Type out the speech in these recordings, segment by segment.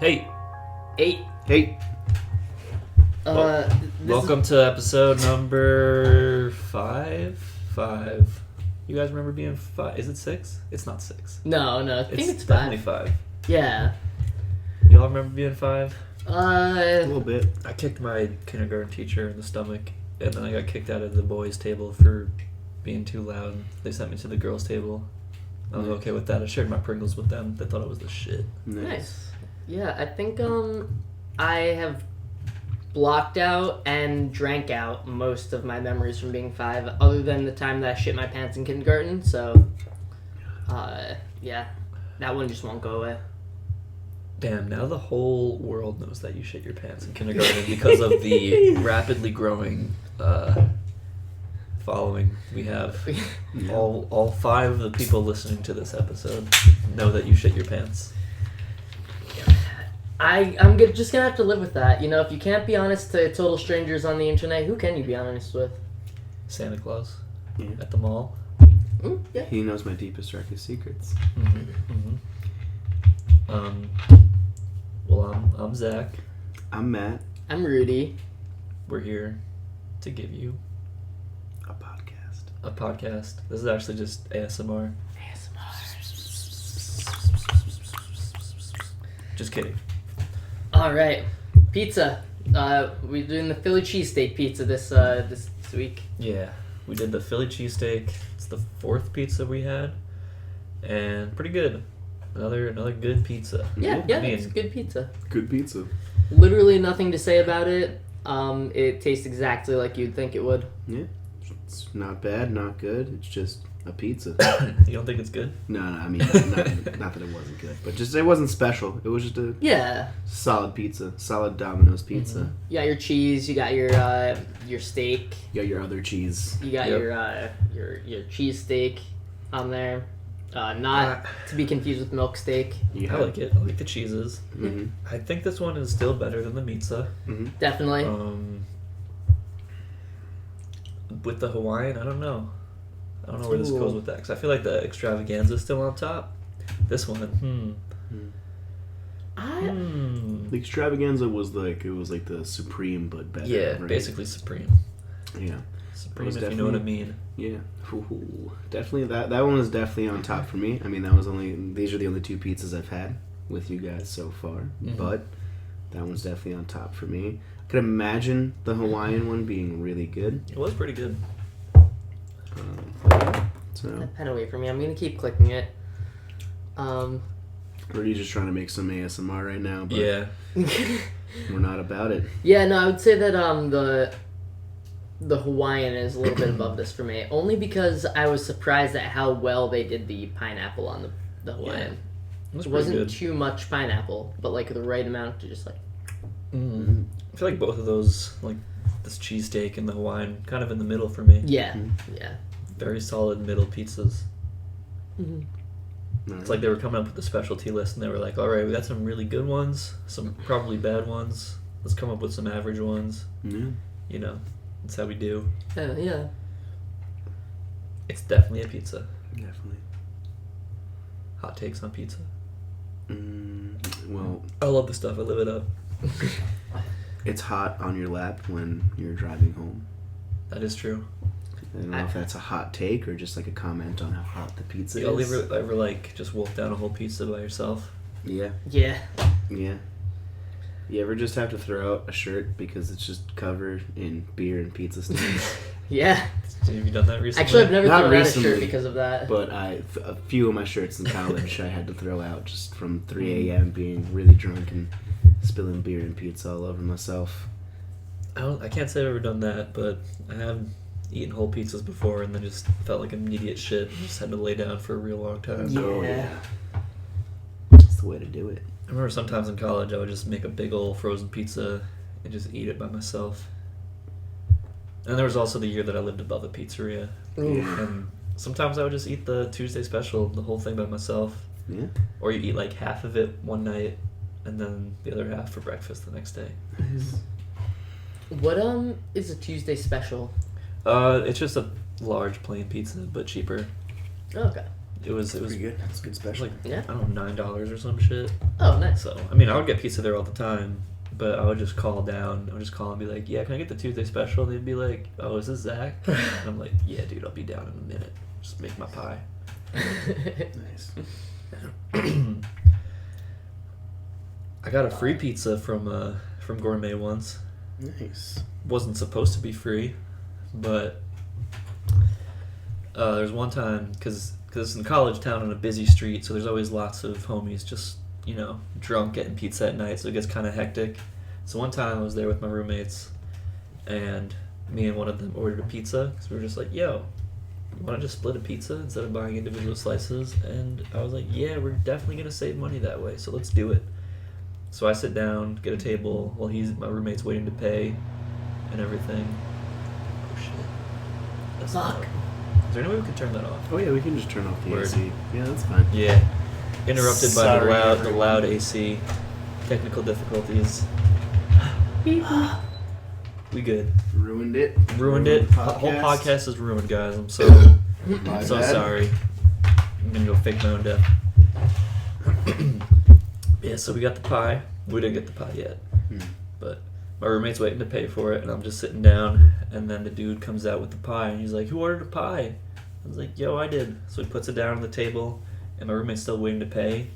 Hey. Hey. Welcome to episode number 5. You guys remember being 5? Is it 6? It's not 6. No, I think it's definitely 5. 5. Yeah. Y'all remember being 5? A little bit. I kicked my kindergarten teacher in the stomach, and then I got kicked out of the boys' table for being too loud. They sent me to the girls' table. I was okay with that. I shared my Pringles with them. They thought it was the shit. Nice. Yeah, I think I have blocked out and drank out most of my memories from being 5, other than the time that I shit my pants in kindergarten. So, yeah, that one just won't go away. Damn, now the whole world knows that you shit your pants in kindergarten because of the rapidly growing following we have. Yeah. All 5 of the people listening to this episode know that you shit your pants. I'm just gonna have to live with that. You know, if you can't be honest to total strangers on the internet, who can you be honest with? Santa Claus. Yeah. At the mall. Yeah. He knows my deepest, darkest secrets. Well, I'm Zach. I'm Matt. I'm Rudy. We're here to give you A a podcast. This is actually just ASMR. Just kidding. All right, pizza. We're doing the Philly cheesesteak pizza this week. Yeah, we did the Philly cheesesteak. It's the 4th pizza we had, and pretty good. Another good pizza. Yeah, I mean, it's good pizza. Good pizza. Literally nothing to say about it. It tastes exactly like you'd think it would. Yeah. It's not bad, not good. It's just a pizza. You don't think it's good? No, I mean, not that it wasn't good, but just it wasn't special. It was just a solid pizza, solid Domino's pizza. Mm-hmm. You got your cheese. You got your steak. You got your other cheese. You got your cheese steak on there. Not to be confused with milk steak. Yeah. I like it. I like the cheeses. Mm-hmm. I think this one is still better than the pizza. Mm-hmm. Definitely. With the Hawaiian, I don't know where this goes with that, because I feel like the extravaganza is still on top. This one, The extravaganza was like the supreme but better. Yeah, right? basically supreme. Yeah. Supreme, if you know what I mean. Yeah. Ooh, definitely that one is definitely on top for me. I mean, these are the only 2 pizzas I've had with you guys so far, but that one's definitely on top for me. I could imagine the Hawaiian one being really good. It was pretty good. So That pen away from me. I'm gonna keep clicking it. Rudy's just trying to make some ASMR right now, but Yeah. we're not about it. Yeah, no, I would say that the Hawaiian is a little bit above this for me, only because I was surprised at how well they did the pineapple on the Hawaiian. It It wasn't too much pineapple, but like the right amount to just like. Mm-hmm. I feel like both of those, like this cheesesteak and the Hawaiian, kind of in the middle for me. Yeah, yeah. Very solid middle pizzas. Mm-hmm. It's like they were coming up with a specialty list, and they were like, all right, we got some really good ones, some probably bad ones. Let's come up with some average ones. Yeah. You know, that's how we do. Yeah. It's definitely a pizza. Definitely. Hot takes on pizza. Well, I love the stuff. I live it up. it's hot on your lap when you're driving home. That is true. I don't know if that's a hot take or just like a comment on how hot the pizza Y'all is. ever like just wolf down a whole pizza by yourself? Yeah. Yeah. Yeah. You ever just have to throw out a shirt because it's just covered in beer and pizza stains? Yeah. Have you done that recently? Actually, I've never Not thrown out a recently, shirt because of that. But a few of my shirts in college I had to throw out just from 3 a.m. being really drunk and spilling beer and pizza all over myself. I can't say I've ever done that, but I have eaten whole pizzas before and then just felt like an idiot shit and just had to lay down for a real long time. Yeah. Oh, yeah. That's the way to do it. I remember sometimes in college I would just make a big old frozen pizza and just eat it by myself. And there was also the year that I lived above a pizzeria. Yeah. And sometimes I would just eat the Tuesday special, the whole thing by myself. Yeah. Or you eat like half of it one night and then the other half for breakfast the next day. What is a Tuesday special? It's just a large plain pizza, but cheaper. Oh, okay. It was pretty good. That's a good special. like Yeah. I don't know, $9 or some shit. Oh, nice. So I mean, I would get pizza there all the time, but I would just call down. I would just call and be like, "Yeah, can I get the Tuesday special?" And they'd be like, "Oh, is this Zach?" And I'm like, "Yeah, dude, I'll be down in a minute. Just make my pie." Nice. I got a free pizza from Gourmet once. Nice. Wasn't supposed to be free, but there's one time because it's in college town on a busy street, so there's always lots of homies just drunk getting pizza at night, so it gets kind of hectic. So one time I was there with my roommates, and me and one of them ordered a pizza because we were just like, "Yo, you want to just split a pizza instead of buying individual slices?" And I was like, "Yeah, we're definitely gonna save money that way, so let's do it." So I sit down, get a table while my roommate's waiting to pay and everything. Oh shit. That's Fuck. loud. Is there any way we can turn that off? Oh yeah, we can just turn off the Word. AC. Yeah, that's fine. Yeah. Interrupted by Sorry, the everyone. loud AC. Technical difficulties. We good. Ruined it. Ruined it. the The whole podcast is ruined, guys. I'm so My so bad. sorry. I'm gonna go fake my own death. Yeah, so we got the pie. We didn't get the pie yet. But my roommate's waiting to pay for it, and I'm just sitting down, and then the dude comes out with the pie, and he's like, "Who ordered a pie?" I was like, "Yo, I did." So he puts it down on the table, and my roommate's still waiting to pay,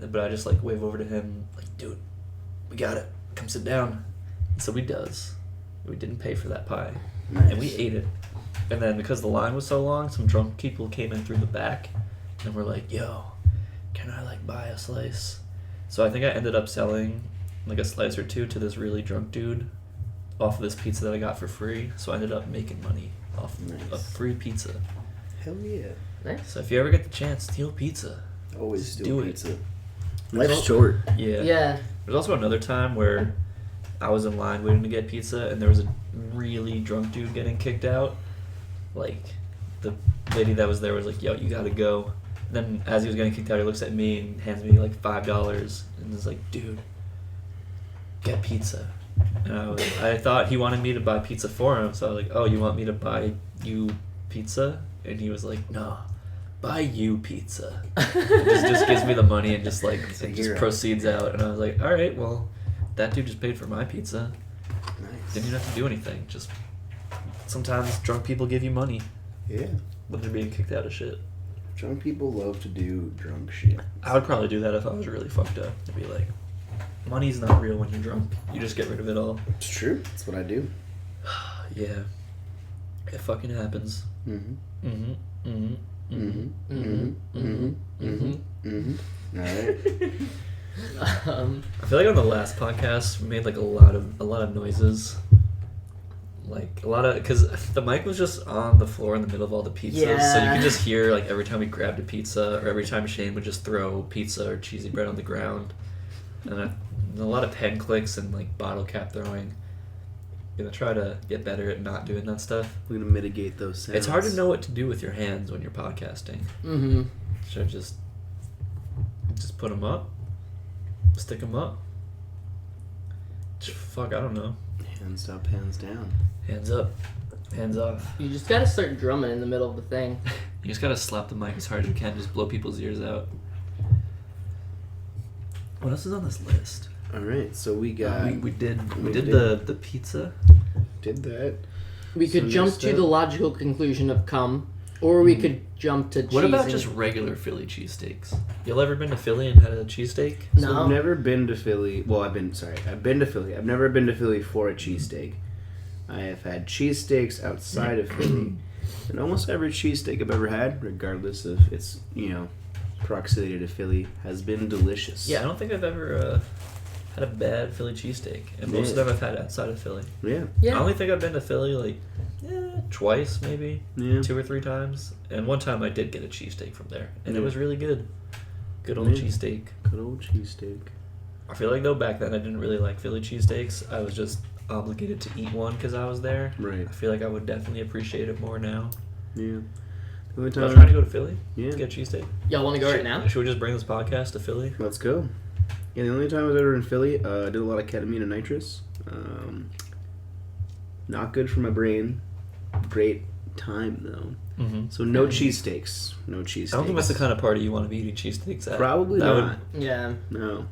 but I just like wave over to him, like, "Dude, we got it. Come sit down." And so he does. We didn't pay for that pie, Nice. and we ate it. And then because the line was so long, some drunk people came in through the back, and were like, "Yo, can I like buy a slice?" So I think I ended up selling like a slice or two to this really drunk dude off of this pizza that I got for free. So I ended up making money off Nice. of free pizza. Hell yeah. Nice. So if you ever get the chance, steal pizza. Always Just do do it. pizza. Life's short. Yeah. Yeah. There's also another time where I was in line waiting to get pizza, and there was a really drunk dude getting kicked out. Like, the lady that was there was like, "Yo, you gotta go." And then as he was getting kicked out, he looks at me and hands me like $5 and is like, "Dude, get pizza." And I thought he wanted me to buy pizza for him, so I was like, "Oh, you want me to buy you pizza?" And he was like, "No, buy you pizza." And just gives me the money and just like It's a it just hero. proceeds out. And I was like, "All right, well, that dude just paid for my pizza. Nice. Didn't even have to do anything. Just sometimes drunk people give you money Yeah. when they're being kicked out of shit." Drunk people love to do drunk shit. I would probably do that if I was really fucked up. I'd be like, money's not real when you're drunk. You just get rid of it all. It's true. That's what I do. Yeah. It fucking happens. Mm-hmm. Mm-hmm. Mm-hmm. Mm-hmm. Mm-hmm. Mm-hmm. Mm-hmm. Mm-hmm. All right. I feel like on the last podcast we made like a lot of noises. Like a lot of, because the mic was just on the floor in the middle of all the pizzas, so you Yeah. could just hear like every time we grabbed a pizza or every time Shane would just throw pizza or cheesy bread on the ground, and a lot of pen clicks and like bottle cap throwing. I'm gonna try to get better at not doing that stuff. We're gonna mitigate those sounds. It's hard to know what to do with your hands when you're podcasting. Mm-hmm. Should I just put them up, stick them up? Fuck, I don't know. Hands up, hands down. Hands up, hands off. You just gotta start drumming in the middle of the thing. You just gotta slap the mic as hard as you can, just blow people's ears out. What else is on this list? All right, so we got. we did we did. the pizza. Did that. We could So jump next to step- the logical conclusion of cum, or we could jump to cheese. What about and- just regular Philly cheesesteaks? Y'all ever been to Philly and had a cheesesteak? So No. I've never been to Philly. Well, I've been to Philly. I've never been to Philly for a cheesesteak. I have had cheesesteaks outside of Philly, and almost every cheesesteak I've ever had, regardless of its proximity to Philly, has been delicious. Yeah, I don't think I've ever had a bad Philly cheesesteak, and most of them I've had outside of Philly. Yeah. Yeah. I only think I've been to Philly like twice, maybe Yeah. 2 or 3 times, and one time I did get a cheesesteak from there, and it Yeah. was really good. Good old Yeah. cheesesteak. Good old cheesesteak. I feel like though back then I didn't really like Philly cheesesteaks. I was just obligated to eat one because I was there. Right. I feel like I would definitely appreciate it more now. Yeah. The only I was trying to go to Philly. Yeah. Get a cheesesteak. Y'all want to go right now? Should we just bring this podcast to Philly? Let's go. Yeah, the only time I was ever in Philly, I did a lot of ketamine and nitrous. Not good for my brain. Great time though. Mm-hmm. So no cheesesteaks. No cheesesteaks. I don't think that's the kind of party you want to be eating cheesesteaks at. Probably That not. Yeah. No.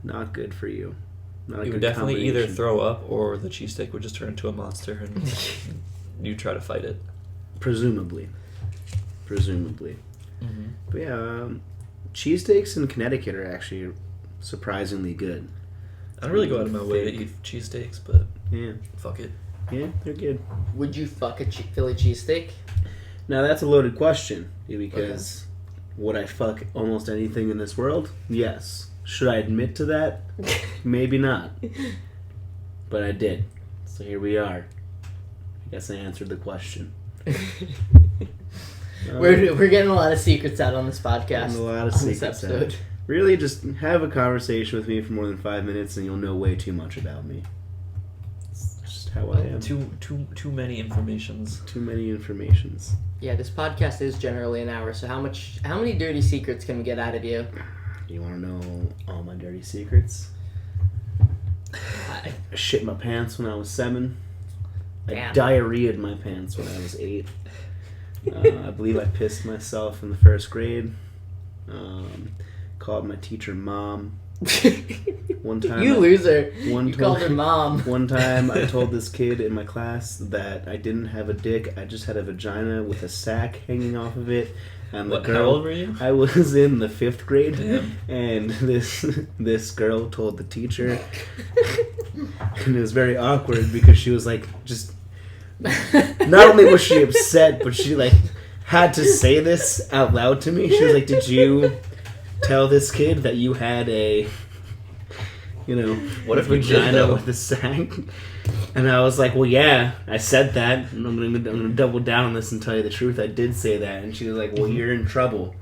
Not good for you. Not a You good would definitely either combination. throw up or the cheesesteak would just turn into a monster and you try to fight it. Presumably. Mm-hmm. But yeah, cheesesteaks in Connecticut are actually surprisingly good. I don't really go out of my way to eat cheesesteaks, but Yeah. fuck it. Yeah, they're good. Would you fuck a Philly cheesesteak? Now that's a loaded question because would I fuck almost anything in this world? Yes. Should I admit to that? Maybe not. But I did. So here we are. I guess I answered the question. We're getting a lot of secrets out on this podcast. A lot of on this secrets episode. out. Really, just have a conversation with me for more than 5 minutes, and you'll know way too much about me. It's just how I am. Too many informations. Too many informations. Yeah, this podcast is generally an hour. So how many dirty secrets can we get out of you? You want to know all my dirty secrets? I shit my pants when I was 7. Damn. I diarrheaed my pants when I was 8. I believe I pissed myself in the 1st grade. Called my teacher mom. One time, You loser. One You called her mom. One time I told this kid in my class that I didn't have a dick, I just had a vagina with a sack hanging off of it. And the girl, how old were you? I was in the 5th grade. Damn. And this girl told the teacher. And it was very awkward because she was like, just... Not only was she upset, but she like had to say this out loud to me. She was like, "Did you tell this kid that you had a, What if we did, vagina though? with a sack?" And I was like, "Well, yeah, I said that. And I'm gonna double down on this and tell you the truth. I did say that." And she was like, "Well, you're in trouble."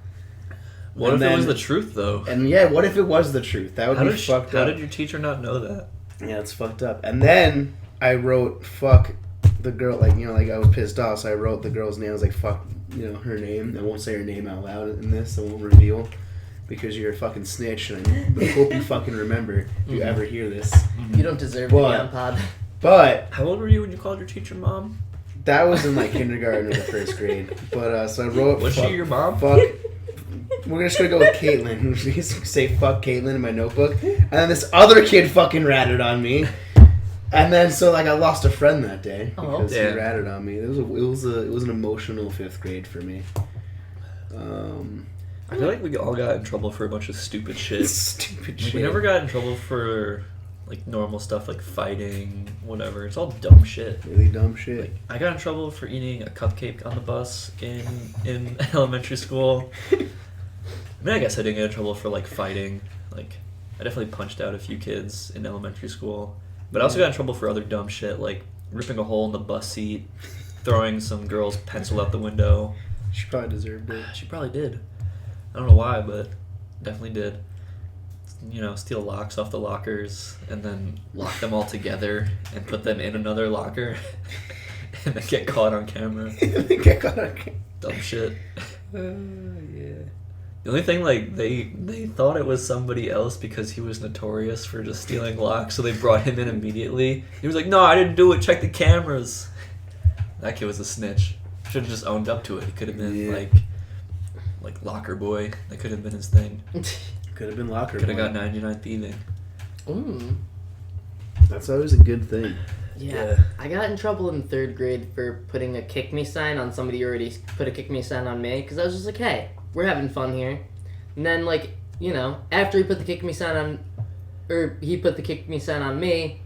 What And if it was then- the truth, though? And yeah, what if it was the truth? That would be fucked How up. did your teacher not know that? Yeah, it's fucked up. And then I wrote "fuck" the girl, like I was pissed off, so I wrote the girl's name. I was like, "Fuck," her name. I won't say her name out loud in this. I won't reveal because you're a fucking snitch, and I hope you fucking remember if you ever hear this. You don't deserve to be But- on pod. But How old were you when you called your teacher mom? that was in like kindergarten or the 1st grade. But so I wrote. Was fuck, she your mom? Fuck. We're just gonna go with Caitlin. We used to say "fuck Caitlin" in my notebook, and then this other kid fucking ratted on me. And then, so I lost a friend that day because he damn. ratted on me. It was an emotional 5th grade for me. I feel like we all got in trouble for a bunch of stupid shit. Stupid Like, shit. we never got in trouble for like normal stuff like fighting, whatever. It's all dumb shit. Really dumb shit. Like I got in trouble for eating a cupcake on the bus in elementary school. I mean, I guess I didn't get in trouble for like fighting. Like I definitely punched out a few kids in elementary school. But I also got in trouble for other dumb shit, like ripping a hole in the bus seat, throwing some girl's pencil out the window. She probably deserved it. She probably did. I don't know why, but definitely did. Steal locks off the lockers and then lock them all together and put them in another locker and then get caught on camera. Get caught on camera. Dumb shit. Yeah. The only thing, like, they thought it was somebody else because he was notorious for just stealing locks, so they brought him in immediately. He was like, "No, I didn't do it. Check the cameras." That kid was a snitch. Should have just owned up to it. He could have been, like locker boy. That could have been his thing. Could have been locker. Could have boy. got 99 thieving. That's always a good thing. Yeah. I got in trouble in 3rd grade for putting a kick me sign on somebody who already put a kick me sign on me, because I was just like, hey, we're having fun here. And then, after he put the kick me sign on, or he put the kick me sign on me,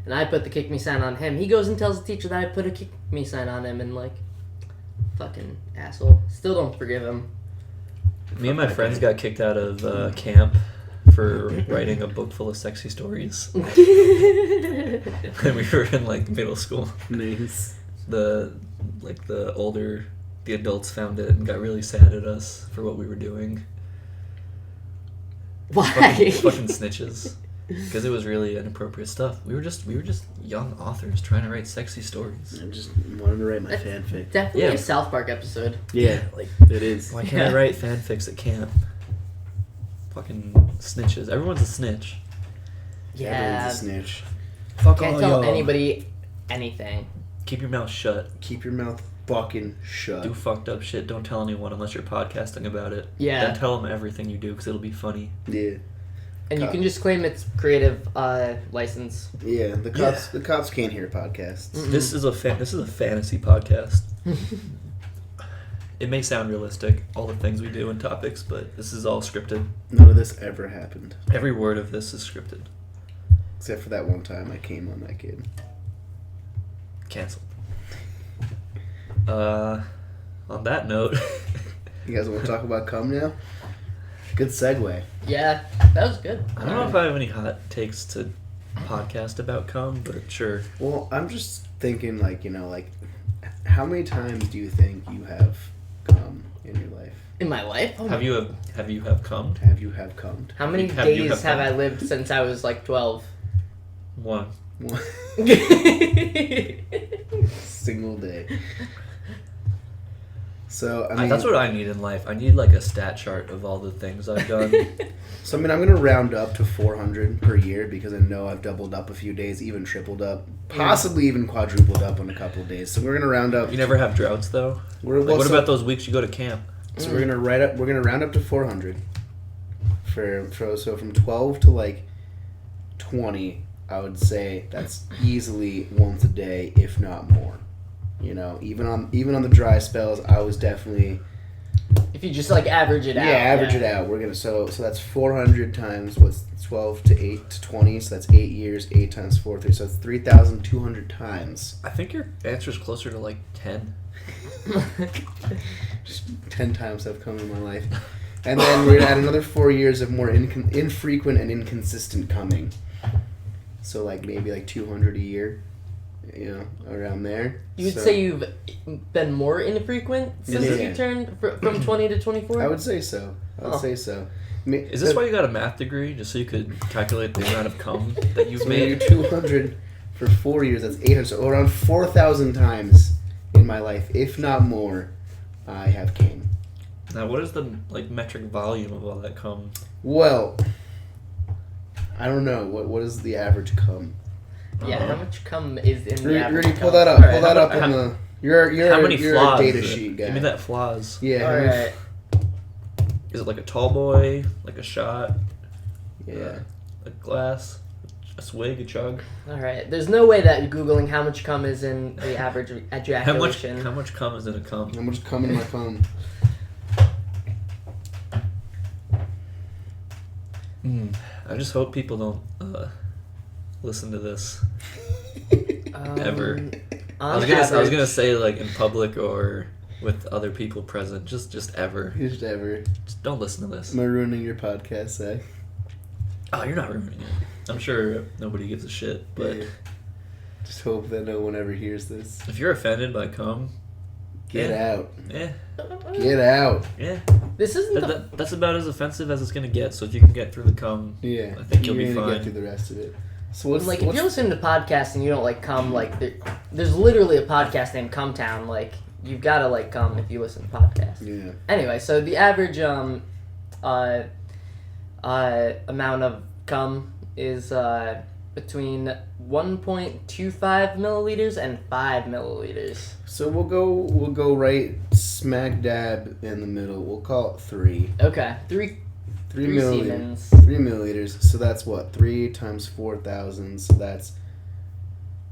and I put the kick me sign on him, he goes and tells the teacher that I put a kick me sign on him, and fucking asshole. Still don't forgive him. Me and my friends got kicked out of camp for writing a book full of sexy stories. And we were in middle school. Nice. The adults found it and got really sad at us for what we were doing. Why? Fucking snitches. Because it was really inappropriate stuff. We were just young authors trying to write sexy stories. I just wanted to write my fanfic. Definitely Yeah. a South Park episode. Yeah, it is. Why can't I write fanfics at camp? Fucking snitches. Everyone's a snitch. Yeah. Everyone's a snitch. Fuck Can't all tell y'all. anybody anything. Keep your mouth shut. Keep your mouth fucking shut. Do fucked up shit. Don't tell anyone unless you're podcasting about it. Yeah. Then tell them everything you do because it'll be funny. Yeah. And you can just claim it's creative license. Yeah, the cops can't hear podcasts. Mm-mm. This is a fantasy podcast. It may sound realistic, all the things we do and topics, but this is all scripted. None of this ever happened. Every word of this is scripted. Except for that one time I came on that kid. Cancelled. On that note... You guys want to talk about cum now? Good segue. Yeah, that was good. I don't know if I have any hot takes to podcast about cum, but sure. Well, I'm just thinking, how many times do you think you have cum in your life? In my life? Oh Have you cummed? Have you have cummed? How many Have you days have have I cum? lived since I was like 12? One. Single day. So, I mean... That's what I need in life. I need like a stat chart of all the things I've done. So, I mean, I'm going to round up to 400 per year because I know I've doubled up a few days, even tripled up, possibly even quadrupled up on a couple of days. So, we're going to round up... You never have droughts, though? What about those weeks you go to camp? So, we're going to round up to 400. So, from 12 to, 20, I would say that's easily once a day, if not more. You know, even on the dry spells, I was definitely... If you just average it out. Yeah, average it out. We're gonna so that's 400 times what's 12 to 8 to 20, so that's 8 years, 8 times 4, 3, so that's 3,200 times. I think your answer's closer to 10. Just 10 times I've come in my life. And then we're gonna add another 4 years of more infrequent and inconsistent coming. So maybe 200 a year. Around there. You would say you've been more infrequent since you turned from 20 to 24? I would say so. Say so. Is this why you got a math degree? Just so you could calculate the amount of cum that you've made? 200 for 4 years, that's 800. So around 4,000 times in my life, if not more, I have came. Now, what is the metric volume of all that cum? Well, I don't know. What is the average cum? Yeah, how much cum is in the average Rudy, pull cum? that up. Right, pull that up in the... You're how many you're flaws a data is it? sheet guy. Give me that flaws. Yeah. Alright. Is it a tall boy, a shot, Yeah. a glass, a swig, a chug? Alright. There's no way that Googling how much cum is in the average ejaculation. How much cum is in a cum? How much cum in my cum? I just hope people don't listen to this ever. I was gonna say in public or with other people present. Just ever. Just ever. Just don't listen to this. Am I ruining your podcast, Zach? Oh, you're not ruining it. I'm sure nobody gives a shit. But Yeah. Just hope that no one ever hears this. if you're offended by cum, Get out. yeah, Get out. yeah. This isn't That's about as offensive as it's gonna get. So if you can get through the cum, Yeah. I think you'll You're be gonna fine. get through the rest of it. So what's if you're listening to podcasts and you don't cum, there's literally a podcast named Cum Town. You've gotta cum if you listen to podcasts. Yeah. Anyway, so the average amount of cum is between 1.25 milliliters and 5 milliliters. So we'll go right smack dab in the middle. We'll call it 3. Okay, three milliliters. Siemens. 3 milliliters. So that's what? 3 times 4,000. So that's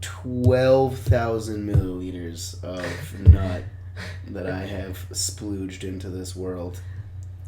12,000 milliliters of nut that I have splooged into this world.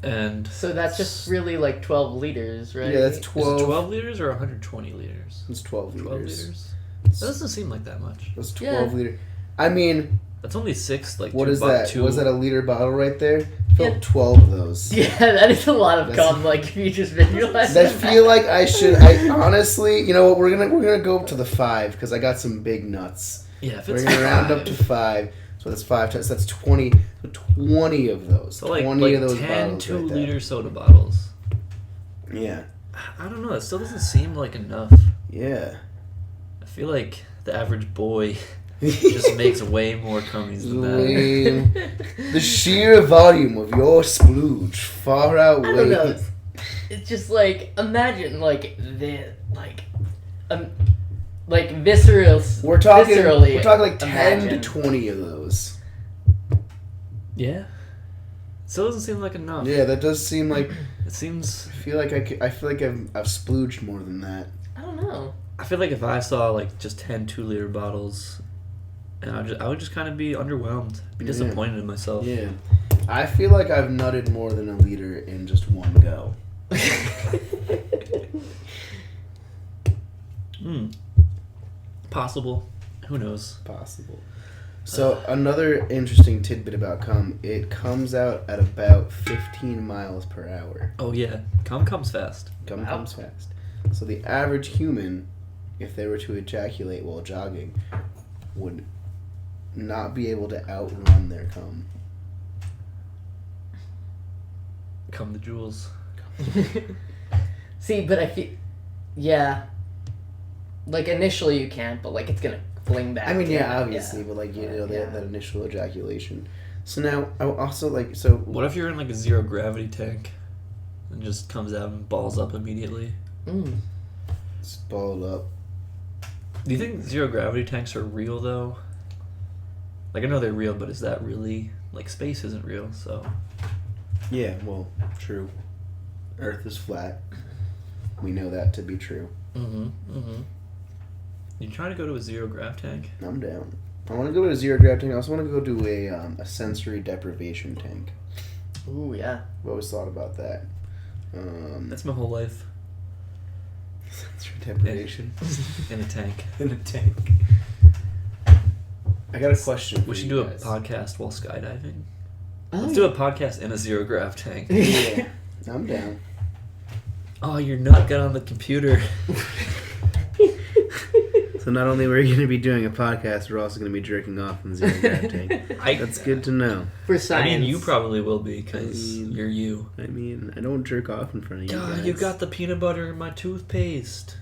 And So that's just really 12 liters, right? Yeah, that's is 12. it 12 liters or 120 liters? It's 12 liters. 12 liters. That doesn't seem like that much. That's 12 liter. I mean, That's only 6. what is that? Two. Was that a liter bottle right there? Fill Yeah. 12 of those. Yeah, that is a lot of That's- cum. If you just visualize I it. feel like I should. I honestly, you know what? We're gonna go up to the 5 because I got some big nuts. Yeah, if We're it's gonna round 5. up to 5. So that's 5 times. So that's 20. So 20 of those. So 20 of those 10 bottles. 2-liter soda bottles. Right there. Yeah. I don't know. That still doesn't seem like enough. Yeah. I feel like the average boy just makes way more cummies than that. Lame. The sheer volume of your splooge far I don't know. outweighs. It's just imagine visceral. We're talking viscerally like 10 imagine. to 20 of those. Yeah. Still doesn't seem like enough. Yeah, that does seem like. It seems. I feel like I've splooged more than that. I don't know. I feel like if I saw like just 10 2-liter bottles, and I would just kind of be underwhelmed, be disappointed in myself. Yeah, I feel like I've nutted more than a liter in just one go. Possible. Who knows? Possible. So another interesting tidbit about cum: it comes out at about 15 miles per hour. Oh yeah, cum comes fast. Cum comes fast. So the average human, if they were to ejaculate while jogging, would not be able to outrun their cum. Cum the jewels. See, but I feel, yeah. Like initially you can't, but like it's gonna fling back. I mean, yeah, obviously, but like that initial ejaculation. So now I also like so. What if you're in like a zero gravity tank, and just comes out and balls up immediately? It's balled up. Do you think zero gravity tanks are real though? Like I know they're real, but is that really like space isn't real? So. Yeah, well, true. Earth is flat. We know that to be true. You trying to go to a zero grav tank? I'm down. I want to go to a zero grav tank. I also want to go to a sensory deprivation tank. Ooh, yeah. I've always thought about that. That's my whole life. Sensory deprivation. In a tank. In a tank. I got a question for We should you do guys. a podcast while skydiving. Oh, Let's do a podcast in a zero grav tank. Yeah, I'm down. Oh, you're not good on the computer. So not only are we going to be doing a podcast, we're also going to be jerking off in the zero grav tank. That's good to know. For science. I mean, you probably will be because you're you. I mean, I don't jerk off in front of you God, guys. you got the peanut butter in my toothpaste.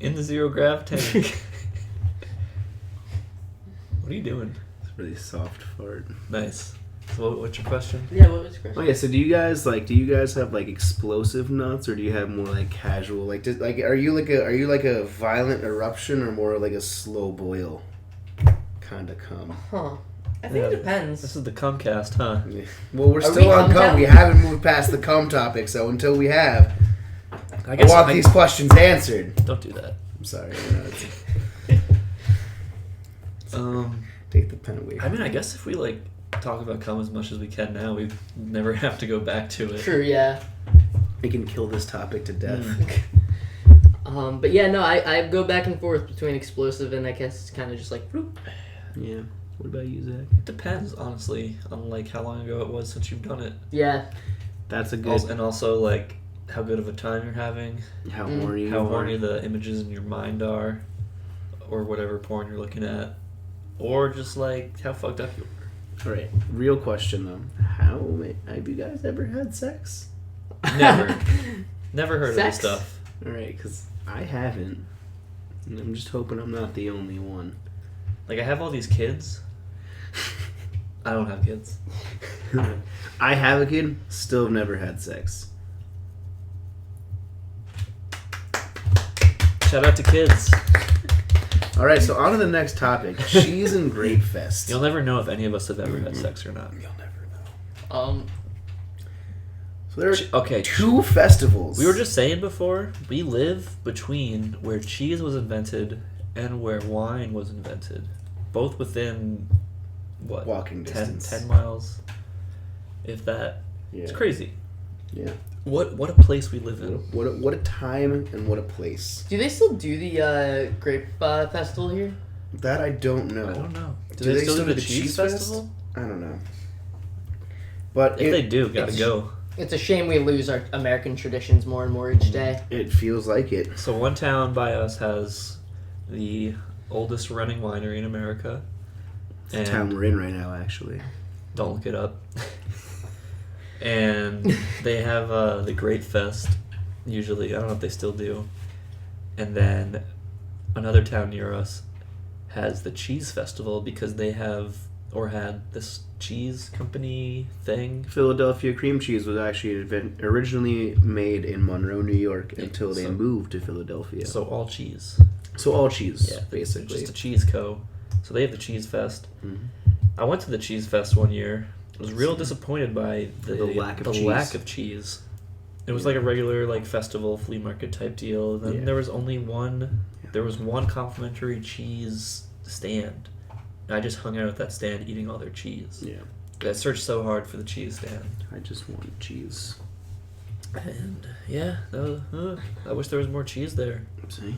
In the zero grav tank. What are you doing? It's a really soft fart. Nice. So what's your question? Yeah, what was the question? Okay, so do you guys have like explosive nuts, or do you have more like casual? Like, are you like a violent eruption, or more like a slow boil kind of cum? Huh. I think it depends. This is the Comcast, huh? Yeah. Well, we're Are still we on cum cum. down? We haven't moved past the cum topic, so until we have, I I want these questions answered. Don't do that. I'm sorry. Take the pen away. Mm. I guess if we like talk about cum as much as we can now, we never have to go back to it. True, yeah. We can kill this topic to death. But yeah, no, I go back and forth between explosive and I guess it's kind of just like, whoop. Yeah. What about you, Zach? It depends, honestly, on like how long ago it was since you've done it. Yeah. That's a good. And also like how good of a time you're having, How horny you how are. horny the images in your mind are, or whatever porn you're looking at, or just like how fucked up you are. All right. Real question though. Have you guys ever had sex? Never. Never heard Sex? of this stuff. All right, because I haven't. And I'm just hoping I'm not the only one. Like I have all these kids. I don't have kids. I have a kid, still have never had sex. Shout out to kids. All right, so on to the next topic. Cheese and Grape Fest. You'll never know if any of us have ever had sex or not. You'll never know. So there are Okay. two festivals. We were just saying before, we live between where cheese was invented and where wine was invented. Both within, what? Walking distance. 10 miles. If that. Yeah. It's crazy. Yeah. What a place we live in. What a time and what a place. Do they still do the grape festival here? That I don't know. I don't know. Do they still do the the cheese Cheese Fest? festival? I don't know. But If they do, gotta go. It's a shame we lose our American traditions more and more each day. It feels like it. So one town by us has the oldest running winery in America. It's the town we're in right now, actually. Don't look it up. And they have the Grape Fest, usually. I don't know if they still do. And then another town near us has the Cheese Festival because they have, or had, this cheese company thing. Philadelphia cream cheese was actually originally made in Monroe, New York, until they moved to Philadelphia. So all cheese. So all cheese, Yeah, basically. Just a cheese co. So they have the Cheese Fest. Mhm. I went to the Cheese Fest one year. I was real disappointed by the lack of cheese. It was like a regular like festival flea market type deal. And then there was only one. There was one complimentary cheese stand. And I just hung out at that stand eating all their cheese. Yeah. I searched so hard for the cheese stand. I just want cheese. And yeah, I wish there was more cheese there. See,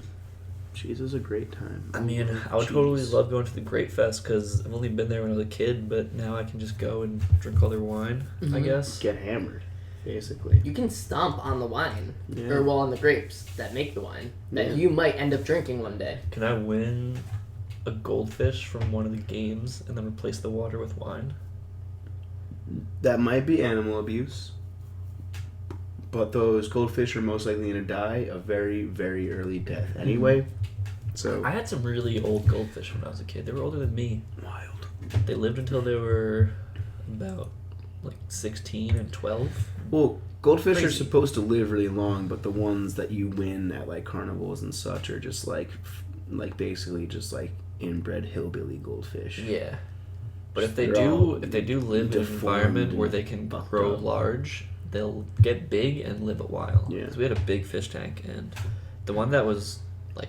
cheese is a great time. I mean, I would totally love going to the Grape Fest because I've only been there when I was a kid, but now I can just go and drink all their wine, I guess. Get hammered, basically. You can stomp on the wine, Yeah. or on the grapes that make the wine that you might end up drinking one day. Can I win a goldfish from one of the games and then replace the water with wine? That might be animal abuse, but those goldfish are most likely going to die a very, very early death anyway. So I had some really old goldfish when I was a kid. They were older than me. Wild. They lived until they were about like 16 and 12. Well, goldfish are Crazy. supposed to live really long, but the ones that you win at like carnivals and such are just like basically just like inbred hillbilly goldfish. Yeah. But if they They're do all live in an deformed environment where and they can fucked grow up. large, they'll get big and live a while. Yeah. Because we had a big fish tank, and the one that was like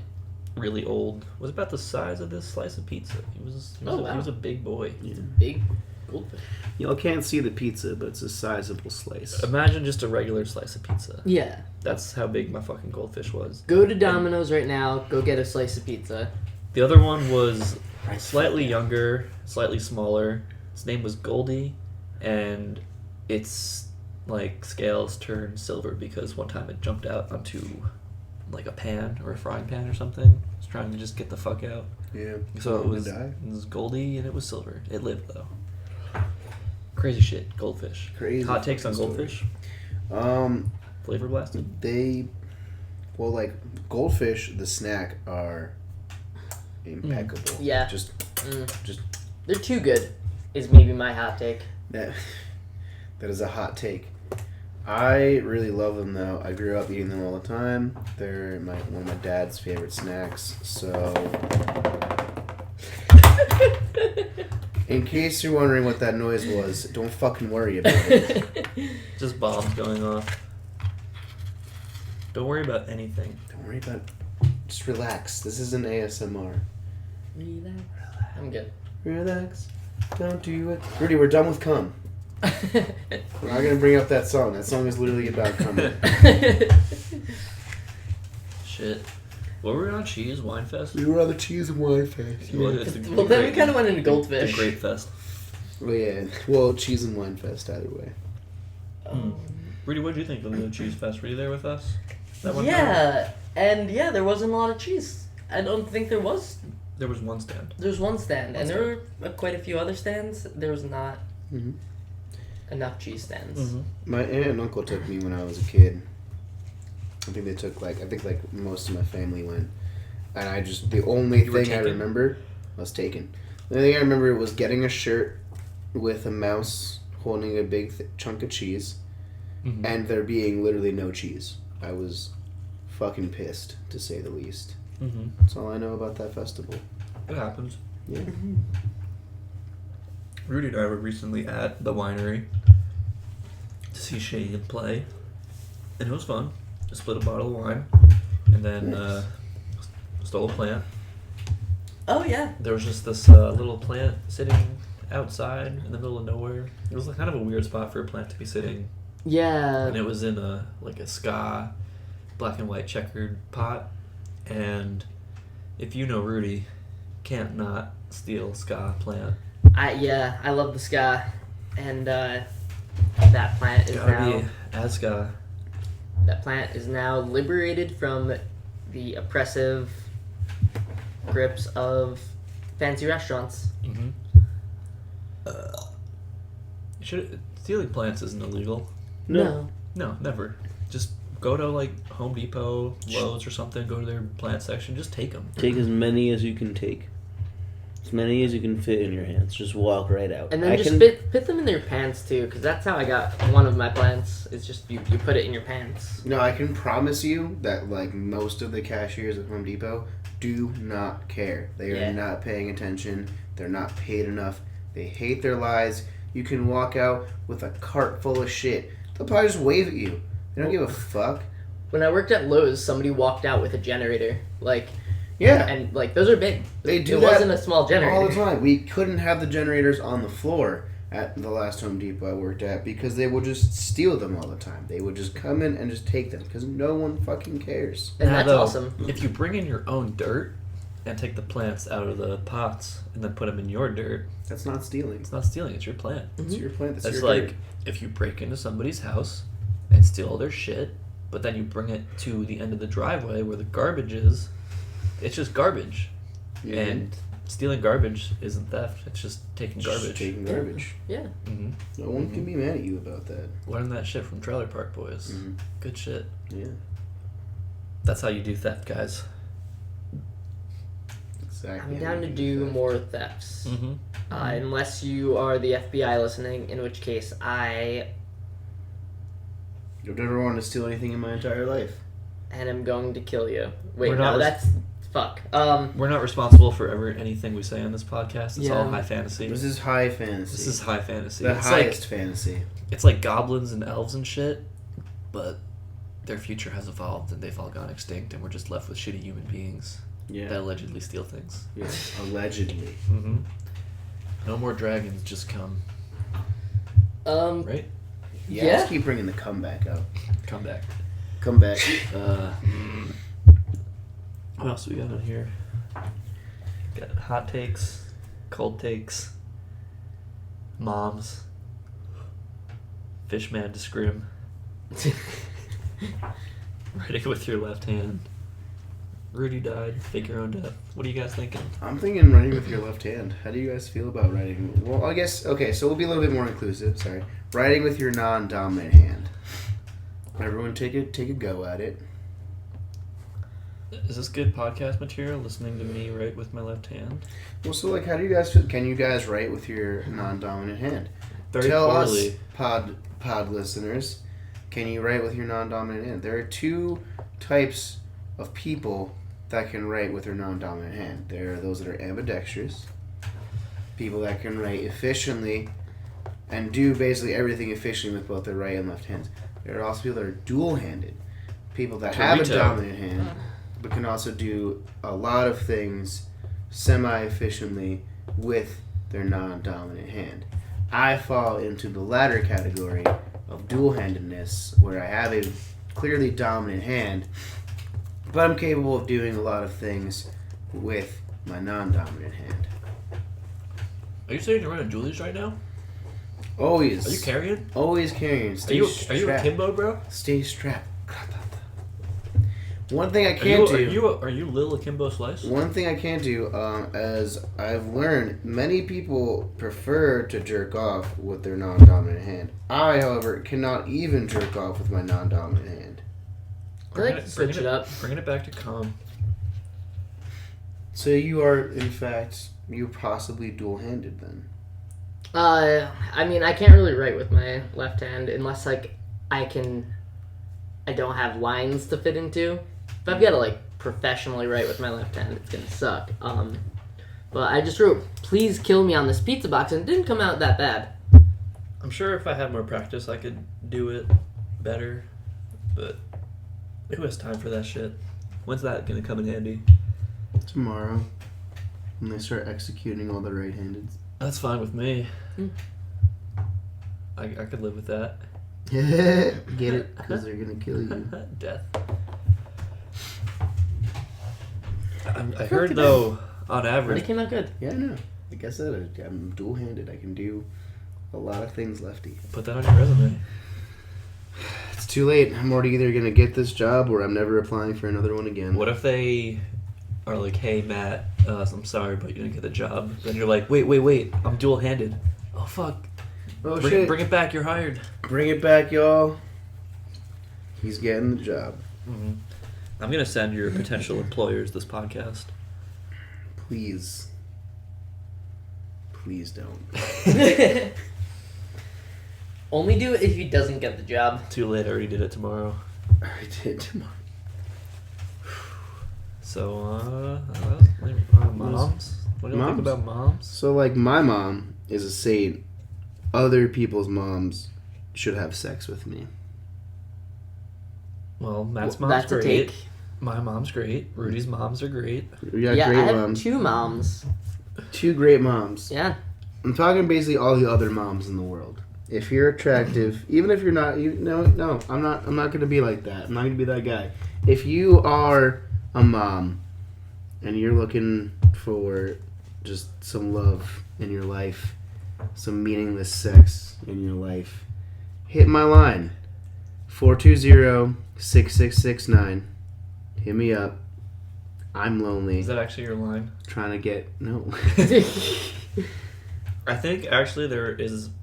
really old was about the size of this slice of pizza. He was he was a big boy. Yeah. Big goldfish. Y'all can't see the pizza, but it's a sizable slice. Imagine just a regular slice of pizza. Yeah. That's how big my fucking goldfish was. Go to Domino's right now. Go get a slice of pizza. The other one was slightly younger, slightly smaller. His name was Goldie, and its like scales turned silver because one time it jumped out onto like a pan or a frying pan or something. It was trying to just get the fuck out. Yeah. So it was Goldie and it was silver. It lived though. Crazy shit, goldfish. Crazy Hot takes on story. goldfish. Flavor blasted. Like goldfish, the snack are impeccable. Yeah. Just They're too good, is maybe my hot take. that is a hot take. I really love them though. I grew up eating them all the time. They're one of my dad's favorite snacks. So, in case you're wondering what that noise was, don't fucking worry about it. Just bombs going off. Don't worry about anything. Don't worry about it. Just relax. This isn't ASMR. Relax. I'm good. Relax. Don't do it. Rudy, we're done with cum. We're not gonna bring up that song. That song is literally about cum. Shit. What were we on? Cheese? Wine Fest? We were on the cheese and wine fest. Well, it's the Well, then we Grape- kind of went into the goldfish. Grape Fest. Well, yeah. Well, cheese and wine fest either way. Rudy, what did you think of the Cheese Fest? Were you there with us? That one time? Yeah, and there wasn't a lot of cheese. I don't think there was. There was one stand. There's one stand, and there were quite a few other stands. There was not Mm-hmm. enough cheese stands. Mm-hmm. My aunt and uncle took me when I was a kid. I think they took like most of my family went, and the only You were thing I taken? remember was taken. The only thing I remember was getting a shirt with a mouse holding a big chunk of cheese, Mm-hmm. and there being literally no cheese. I was fucking pissed, to say the least. Mm-hmm. That's all I know about that festival. It happens. Yeah. Rudy and I were recently at the winery to see Shane play, and it was fun. I split a bottle of wine, and then stole a plant. Oh yeah. There was just this little plant sitting outside in the middle of nowhere. It was kind of a weird spot for a plant to be sitting, Yeah. and it was in a ska black and white checkered pot. And if you know Rudy, can't not steal ska plant. I love the ska, and that plant is Gotta be ska. that plant is now liberated from the oppressive grips of fancy restaurants. Mm-hmm. Stealing plants isn't illegal. No. No, never. Just go to like Home Depot, Lowe's, or something. Go to their plant section. Just take them. Take as many as you can take. As many as you can fit in your hands. Just walk right out. And then put them in your pants too, because that's how I got one of my plants. It's just you put it in your pants. No, I can promise you that like most of the cashiers at Home Depot do not care. They are not paying attention. They're not paid enough. They hate their lives. You can walk out with a cart full of shit. They'll probably just wave at you. They don't give a fuck. When I worked at Lowe's, somebody walked out with a generator. Yeah. And, those are big. They do it that wasn't a small generator. all the time. We couldn't have the generators on the floor at the last Home Depot I worked at because they would just steal them all the time. They would just come in and just take them because no one fucking cares. And that's Though, awesome. If you bring in your own dirt and take the plants out of the pots and then put them in your dirt, That's not stealing. it's not stealing. It's your plant. It's your plant. That's It's your like dirt. if you break into somebody's house and steal all their shit, but then you bring it to the end of the driveway where the garbage is. It's just garbage. Yeah. And stealing garbage isn't theft. It's just taking Just garbage. taking garbage. Yeah. Mm-hmm. No one can be mad at you about that. Learn that shit from Trailer Park Boys. Mhm. Good shit. Yeah. That's how you do theft, guys. Exactly. I'm down to do more thefts. Mm-hmm. Unless you are the FBI listening, in which case I've never wanted to steal anything in my entire life. am going to kill you. Wait, We're not no, res- that's... Fuck. We're not responsible for anything we say on this podcast. It's all Yeah. high fantasy. This is high fantasy. This is high fantasy. the It's highest fantasy. it's like goblins and elves and shit, but their future has evolved and they've all gone extinct, and we're just left with shitty human beings that Yeah. allegedly steal things. Yeah. Allegedly. Mm-hmm. No more dragons, just come. Right? Yeah. Yeah. Let's keep bringing the comeback up. Come back. Come back. What else we got on here? Got hot takes, cold takes, moms, fishman to scrim, writing with your left hand. Rudy died. Fake your own death. What are you guys thinking? I'm thinking writing with your left hand. How do you guys feel about writing? Well, I guess, okay, so we'll be a little bit more inclusive. Sorry. Writing with your non-dominant hand. Everyone take a go at it. Is this good podcast material? Listening to me write with my left hand? Well, so, like, how do you guys feel? Can you guys write with your non-dominant hand? Very Tell poorly. us, pod listeners, can you write with your non-dominant hand? There are two types of people that can write with their non-dominant hand. There are those that are ambidextrous, people that can write efficiently and do basically everything efficiently with both their right and left hands. There are also people that are dual-handed, people that have a Torito. dominant hand but can also do a lot of things semi-efficiently with their non-dominant hand. I fall into the latter category of dual-handedness, where I have a clearly dominant hand, but I'm capable of doing a lot of things with my non-dominant hand. Are you saying you're running Julie's right now? Always. Are you carrying? Always carrying. Are Stay you a strapped. Kimbo, bro? Stay strapped. One thing I Are can't do. Are you Lil Akimbo Slice? One thing I can't do, as I've learned, many people prefer to jerk off with their non-dominant hand. I, however, cannot even jerk off with my non-dominant hand. I like to switch it up. Bringing it back to calm. So you are, in fact, you're possibly dual-handed then. I mean, I can't really write with my left hand unless, I don't have lines to fit into. If I've got to, professionally write with my left hand, it's gonna suck. But I just wrote, "Please kill me" on this pizza box, and it didn't come out that bad. I'm sure if I had more practice, I could do it better. But who has time for that shit? When's that gonna come in handy? Tomorrow, when they start executing all the right-handed. That's fine with me. Mm. I could live with that. Get it? Because they're gonna kill you. Death. I heard though, on But it average, came out good. Yeah, I know. Like I said, I'm dual-handed. I can do a lot of things lefty. put that on your resume. It's too late. I'm already either gonna get this job or I'm never applying for another one again. What if they are like, "Hey Matt, I'm sorry, but you didn't get the job." Then you're like, "Wait, I'm dual-handed." Oh fuck! Oh Bring it back. You're hired. Bring it back, y'all. He's getting the job. Mm-hmm. I'm gonna send your potential employers this podcast. Please. Please don't. Only do it if he doesn't get the job. Too late. I already did it tomorrow. I did tomorrow. So, moms. What do you think Moms? about moms? So, like, my mom is to say other people's moms should have sex with me. Well, Matt's Well, mom's that's a great. take. My mom's great. Rudy's moms are great. You got Yeah, great I have moms. 2 moms. 2 great moms. Yeah. I'm talking basically all the other moms in the world. If you're attractive, even if you're not, no, I'm not going to be like that. I'm not going to be that guy. If you are a mom and you're looking for just some love in your life, some meaningless sex in your life, hit my line. 420-6669. Hit me up. I'm lonely. Is that actually your line? Trying to get no. I think actually there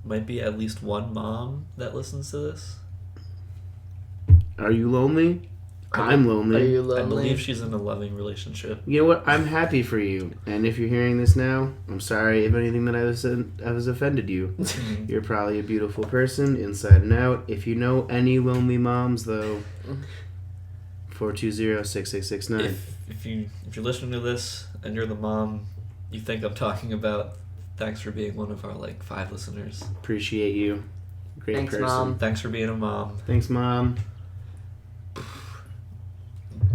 might be at least one mom that listens to this. Are you lonely? I'm lonely. Are you I lonely? believe she's in a loving relationship. You know what? I'm happy for you. And if you're hearing this now, I'm sorry if anything that I was offended you. You're probably a beautiful person inside and out. If you know any lonely moms, though, 420-6669. If you're listening to this and you're the mom you think I'm talking about, thanks for being one of our 5 listeners. Appreciate you. Great Thanks, person. Mom. Thanks for being a mom. Thanks, Mom.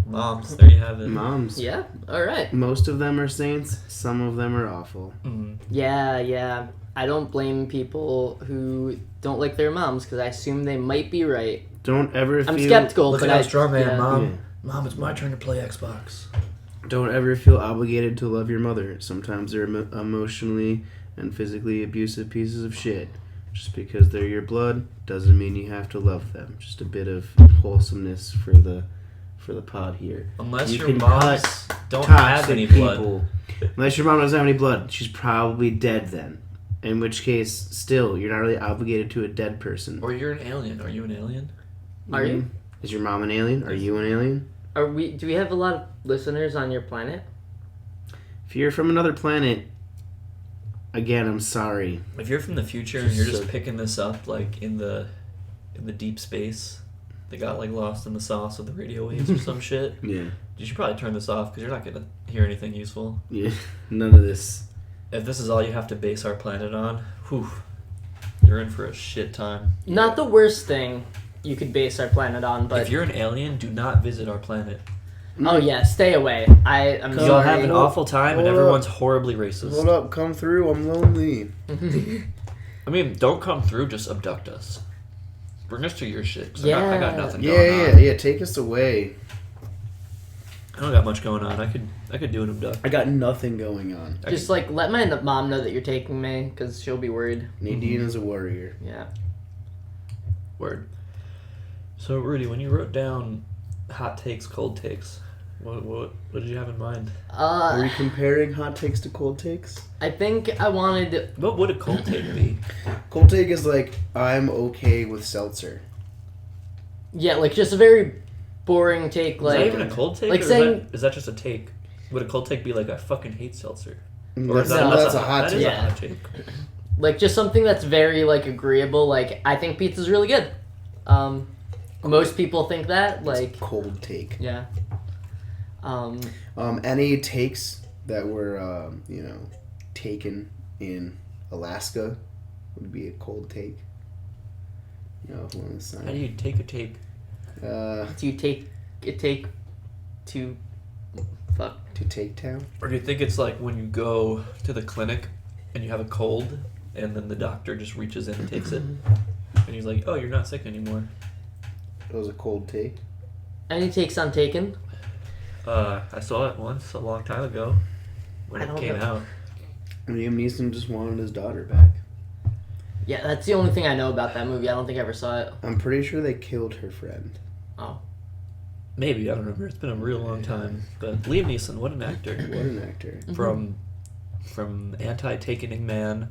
Moms, there you have it. Moms. Yeah. All right. Most of them are saints. Some of them are awful. Mm. Yeah. I don't blame people who don't like their moms because I assume they might be right. Don't ever I'm feel... skeptical, Look but at how strong I am, yeah. Mom. Yeah. Mom, it's my turn to play Xbox. Don't ever feel obligated to love your mother. Sometimes they're emotionally and physically abusive pieces of shit. Just because they're your blood doesn't mean you have to love them. Just a bit of wholesomeness for the pod here. Unless You your can moms cut don't have toxic any blood. people. Unless your mom doesn't have any blood, she's probably dead then. In which case, still, you're not really obligated to a dead person. Or you're an alien. Are you an alien? Are you? Is your mom an alien? Are you an alien? Do we have a lot of listeners on your planet? If you're from another planet, again, I'm sorry. If you're from the future and you're just So- picking this up in the deep space, they got lost in the sauce of the radio waves or some shit. Yeah. You should probably turn this off because you're not gonna hear anything useful. Yeah. None of this. If this is all you have to base our planet on, whew, you're in for a shit time. Not the worst thing you could base our planet on, but If you're an alien, do not visit our planet. oh yeah, stay away. I'm You'll sorry. have an awful time and Hold everyone's horribly racist. Hold up, come through. I'm lonely. I mean, don't come through, just abduct us. Bring us to your shit. 'Cause I got Yeah. nothing going on. Yeah. Take us away. I don't got much going on. I could do an abduct. I got nothing going on. Just let my mom know that you're taking me, because she'll be worried. Nadine is a warrior. Yeah. Word. So Rudy, when you wrote down hot takes, cold takes, what did you have in mind? Are we comparing hot takes to cold takes? I think I wanted. What would a cold take be? Cold take is I'm okay with seltzer. Yeah, just a very boring take. Is that even a cold take? like or saying- is that just a take? Would a cold take be I fucking hate seltzer? Or That's, is that- that's a hot that take. is Yeah. a hot take. Just something that's very agreeable. I think pizza's really good. Most people think that. It's a cold take. Yeah. Any takes that were taken in Alaska would be a cold take. If one is How do you take a take? Do you take a take to fuck? to take town. Or do you think it's when you go to the clinic and you have a cold and then the doctor just reaches in and takes it and he's like, oh, you're not sick anymore? That was a cold take. Any takes on Taken? I saw it once a long time ago when I it don't came know. out. Liam Neeson just wanted his daughter back. Yeah, that's the only thing I know about that movie. I don't think I ever saw it. I'm pretty sure they killed her friend. Oh. Maybe, I don't remember. It's been a real long time. But Liam Neeson, what an actor. What an actor. From anti-takening man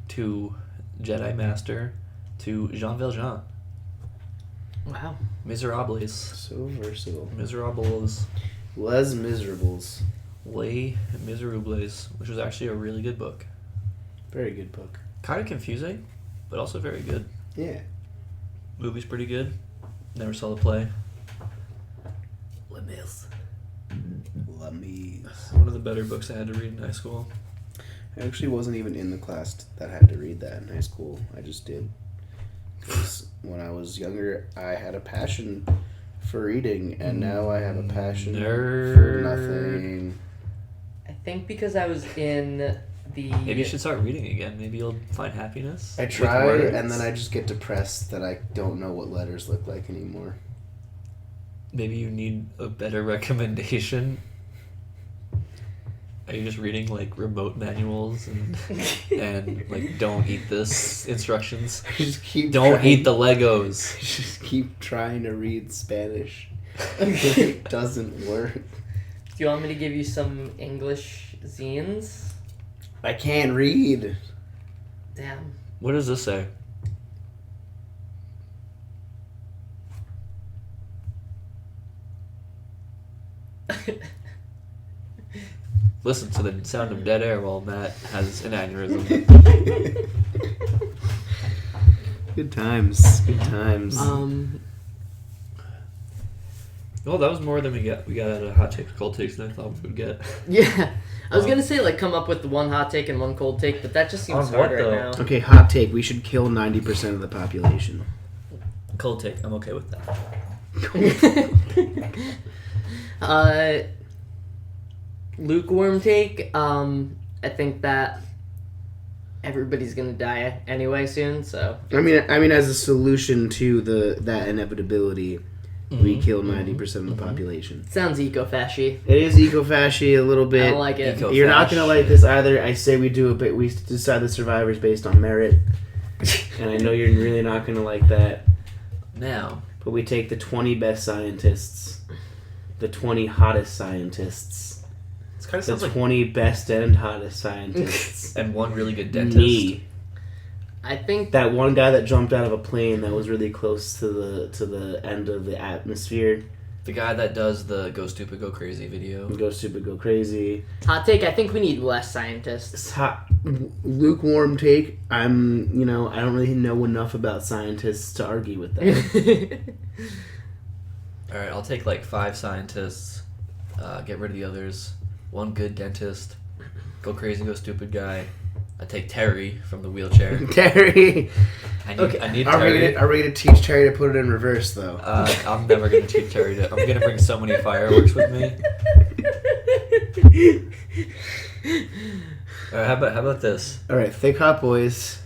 to Jedi Master to Jean Valjean. Wow. Miserables. So versatile. Miserables. Les Miserables. Les Miserables, which was actually a really good book. Very good book. Kind of confusing, but also very good. Yeah. Movie's pretty good. Never saw the play. Les Mis. Lummies. One of the better books I had to read in high school. I actually wasn't even in the class that had to read that in high school. I just did. Because when I was younger, I had a passion for reading, and now I have a passion for nothing. I think because I was in the... Maybe you should start reading again. Maybe you'll find happiness. I with try, words. and then I just get depressed that I don't know what letters look like anymore. Maybe you need a better recommendation. Are you just reading like remote manuals and like don't eat this instructions? I just keep Don't trying, eat the Legos. Just keep trying to read Spanish. It doesn't work. Do you want me to give you some English zines? I can't read. Damn. What does this say? Listen to the sound of dead air while Matt has an aneurysm. Good times. Good times. Well, that was more than we got. We got out of hot takes, cold takes than I thought we would get. Yeah. I was gonna say, like, come up with one hot take and one cold take, but that just seems On hard what, right though? now. Okay, hot take. We should kill 90% of the population. Cold take. I'm okay with that. Lukewarm take. I think that everybody's gonna die anyway soon. So I mean, as a solution to that inevitability, we kill 90% of the population. sounds eco-fashy. It is eco-fashy a little I bit. don't like it. Eco- You're not gonna like this either. I say we do a bit. We decide the survivors based on merit, and I know you're really not gonna like that. Now, But we take the 20 best scientists, the 20 hottest scientists, this kind of the sounds like 20 best and hottest scientists. and one really good dentist. Me, I think that one guy that jumped out of a plane that was really close to the end of the atmosphere. The guy that does the Go Stupid, Go Crazy video. Go stupid, go crazy. hot take. I think we need less scientists. It's hot, lukewarm take. I don't really know enough about scientists to argue with that. Alright, I'll take like 5 scientists, get rid of the others, 1 good dentist, Go Crazy, Go Stupid guy. I take Terry from the wheelchair. Terry. I Okay. need Are Terry. we gonna teach Terry to put it in reverse though? I'm never gonna teach Terry to. I'm gonna bring so many fireworks with me. Alright, how about this? All right, thick hot boys.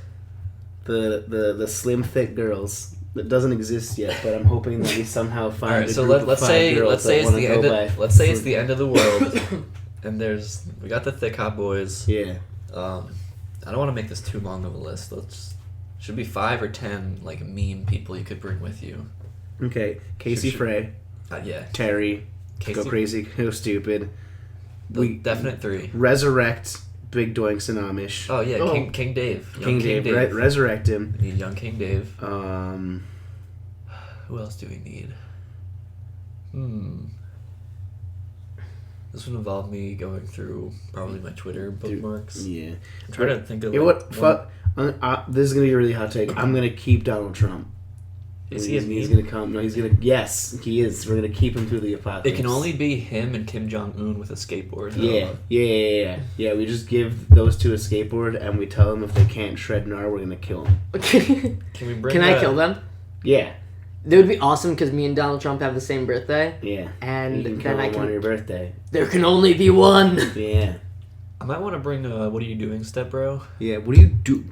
The slim thick girls. That doesn't exist yet, but I'm hoping that we somehow find. Alright, a so group of let's 5 say girls it's that wanna the go end. by Let's say it's slim- the end of the world, and we got the thick hot boys. Yeah. I don't want to make this too long of a list. Should be 5 or 10 like meme people you could bring with you. Okay. Casey Should- Frey, Yeah, Terry, Casey, go crazy, go stupid. the definite 3. Resurrect Big Doinks and Amish. Oh yeah, Oh. King Dave. Young King Dave. Resurrect him. We need young King Dave. Who else do we need? This would involve me going through probably my Twitter bookmarks. Yeah. I'm trying to think of. You know like, what? Fuck. This is gonna be a really hot take. I'm gonna keep Donald Trump. Is he a He's meme? gonna come. No, he's gonna. Yes, he is. We're gonna keep him through the apocalypse. It can only be him and Kim Jong Un with a skateboard. Yeah. We just give those 2 a skateboard, and we tell them if they can't shred gnar, we're gonna kill them. Can Can we bring? I kill them? Yeah. That would be awesome because me and Donald Trump have the same birthday, Yeah. and You can kill then I them on can. your birthday. There can only be one. Yeah. I might want to bring. What are you doing, step bro? Yeah. What do you do?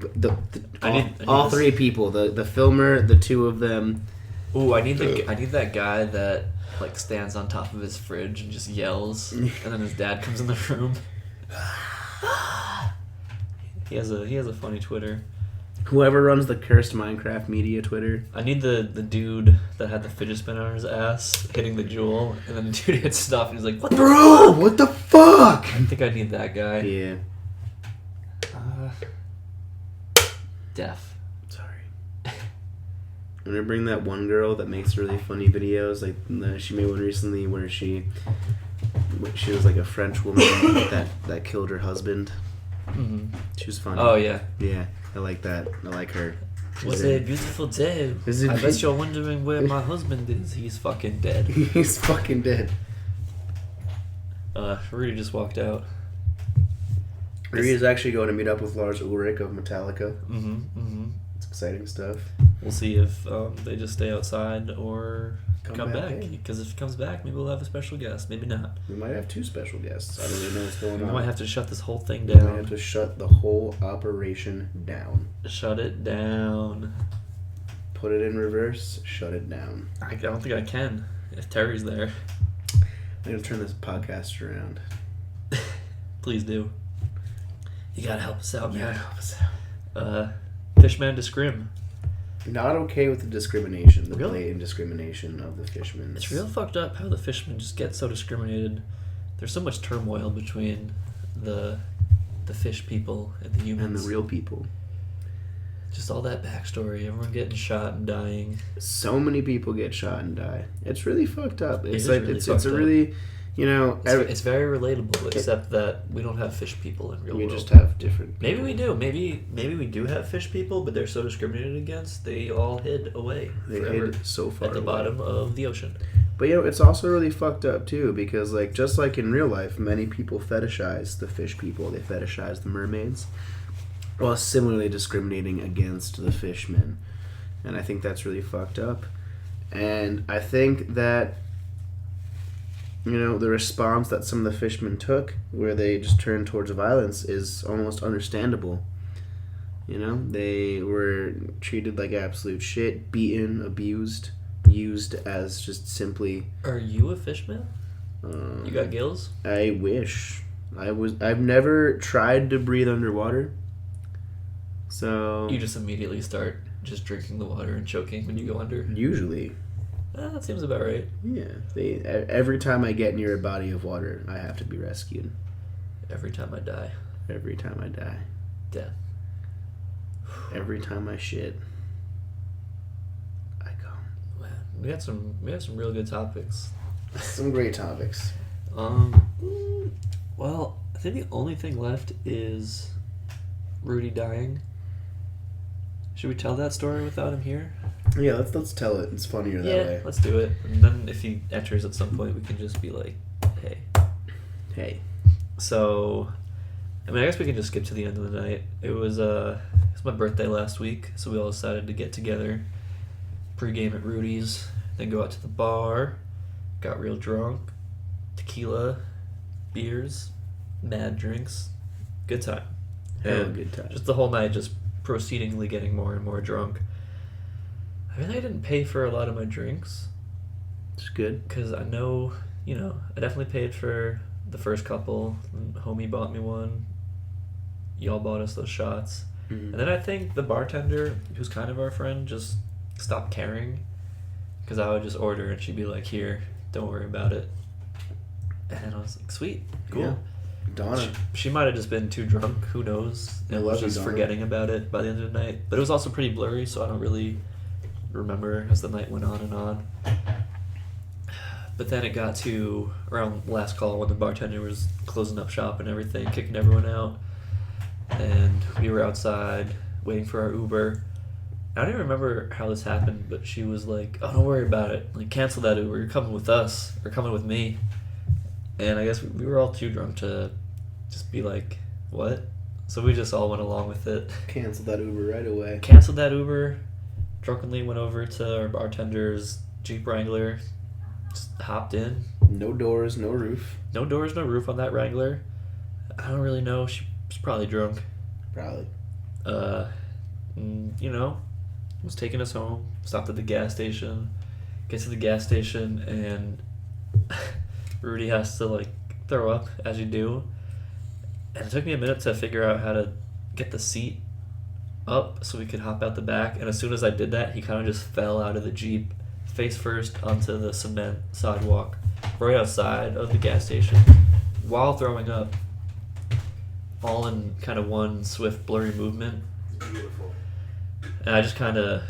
I need all this. 3 people. The filmer, the 2 of them. Ooh, I need that guy that like stands on top of his fridge and just yells, and then his dad comes in the room. He has a funny Twitter. Whoever runs the cursed Minecraft media Twitter. I need the dude that had the fidget spinner on his ass hitting the jewel, and then the dude hits stuff, and he's like, "What the Bro, what the fuck? I think I need that guy. Yeah. Deaf. Sorry. I'm gonna bring that one girl that makes really funny videos. Like she made one recently where she was like a French woman that killed her husband. Mm-hmm. She was funny. Oh yeah. Yeah, I like that. I like her. What's a beautiful day? Is it I be- bet you're wondering where my husband is. He's fucking dead. He's fucking dead. Rudy just walked out. Rudy is actually going to meet up with Lars Ulrich of Metallica. Mm-hmm. It's exciting stuff. We'll see if they just stay outside or come back. in. Because if he comes back, maybe we'll have a special guest. Maybe not. We might have 2 special guests. I don't really know what's going We on. might have to shut this whole thing We might down. have to shut the whole operation down. Shut it down. Put it in reverse. Shut it down. I don't think I can if Terry's there. I'm going to turn this podcast around. Please do. You gotta help us out, You gotta man. help us Fishman to Scrim. Not okay with the discrimination, the Really? blatant discrimination of the fishermen. It's real fucked up how the fishermen just get so discriminated. There's so much turmoil between the fish people and the humans. And the real people. Just all that backstory, everyone getting shot and dying. So many people get shot and die. It's really fucked up. It's is like really it's fucked a up. really, you know, It's very relatable, except that we don't have fish people in real we world. just have different. Maybe we do. Maybe we do have fish people, but they're so discriminated against, they all hid away They forever hid so far at the away. bottom of the ocean. But you know, it's also really fucked up too, because like just like in real life, many people fetishize the fish people. They fetishize the mermaids, while similarly discriminating against the fishmen, and I think that's really fucked up. And I think that, you know, the response that some of the fishermen took, where they just turned towards violence, is almost understandable. You know, they were treated like absolute shit, beaten, abused, used as just simply. Are you a fishman? You got gills? I wish I've never tried to breathe underwater. So You just immediately start just drinking the water and choking when you go under? usually, That seems about right. yeah. Every time I get near a body of water, I have to be rescued. Every time I die. Every time I die. Death. Every time I shit, I go. Man, we had some real good topics. Some great topics. Well, I think the only thing left is Rudy dying. Should we tell that story without him here? Yeah, let's tell it. It's funnier that way. Let's do it. And then if he enters at some point, we can just be like, hey. Hey. So, I mean, I guess we can just skip to the end of the night. It was my birthday last week, so we all decided to get together, pregame at Rudy's, then go out to the bar, got real drunk, tequila, beers, mad drinks, good time. Hell, And good time. just the whole night, just proceedingly getting more and more drunk. I really didn't pay for a lot of my drinks, It's good. because I know, I definitely paid for the first couple. Homie bought me one. Y'all bought us those shots. Mhm. And then I think the bartender, who's kind of our friend, just stopped caring. Because I would just order and she'd be like, here, don't worry about it. And I was like, sweet, cool. Yeah. Donna. She might have just been too drunk, who knows, I and love was you, just Donna. forgetting about it by the end of the night. But it was also pretty blurry, so I don't really remember as the night went on and on. But then it got to around last call when the bartender was closing up shop and everything, kicking everyone out. And we were outside waiting for our Uber. I don't even remember how this happened, but she was like, oh, don't worry about it. Like, cancel that Uber. You're coming with us, or coming with me. And I guess we were all too drunk to just be like, what? So we just all went along with it. Cancel that Uber right away. Canceled that Uber, drunkenly went over to our bartender's Jeep Wrangler, just hopped in. No doors, no roof. No doors, no roof on that Wrangler. I don't really know. She was probably drunk. Probably. Was taking us home. Stopped at the gas station. Get to the gas station and Rudy has to like throw up as you do. And it took me a minute to figure out how to get the seat up so we could hop out the back. And as soon as I did that, he kind of just fell out of the Jeep, face first onto the cement sidewalk right outside of the gas station while throwing up, all in kind of one swift, blurry movement. Beautiful. And I just kind of,